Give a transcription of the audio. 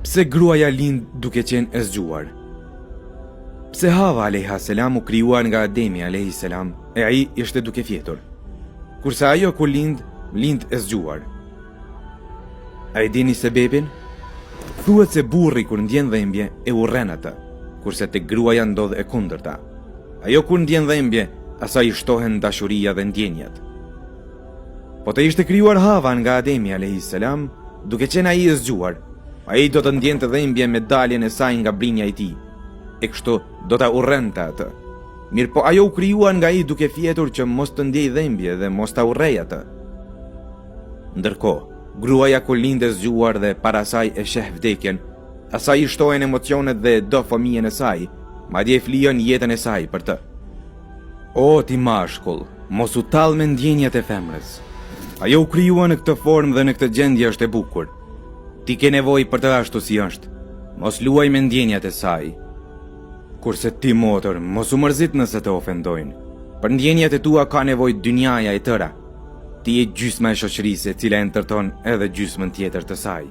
Pse gruaja lind duke qenë e zgjuar? Pse Hava a.s. u krijuar nga Ademi a.s. e ai ishte duke fjetur, kurse ajo kur lind e zgjuar? A i dini sebepin? Thuhet se burri kur ndjen dhimbje e urren atë, kurse te gruaja ndodh e kundërta. Ajo kur ndjen dhimbje, asaj shtohen dashuria dhe ndjenjat. Po të ishte krijuar Hava nga Ademi a.s. duke qenë ai i zgjuar, ai do të ndjente dhimbje me daljen e saj nga brinja e tij, e kështu do ta urrente atë. Mirë po ajo u krijuar nga ai duke fjetur që mos të ndjej dhimbje dhe mos ta urrej atë. Ndërkohë, gruaja kur lind e zgjuar dhe para saj e sheh vdekjen, asaj i shtohen emocionet dhe do fëmijën e saj, madje flijon jetën e saj për të. O ti mashkull, mos u tall me ndjenjat e femrës. Ajo u krijuar në këtë formë dhe në këtë gjendje është e bukur. Ti ke nevojë për të ashtu si është. Mos luaj me ndjenjat e saj. Kurse ti motër, mos u mërzit nëse të ofendojnë. Për ndjenjat e tua ka nevojë dynjaja e tëra. Ti je gjysma e shoqërisë e cila e ndërton edhe gjysmën tjetër të saj.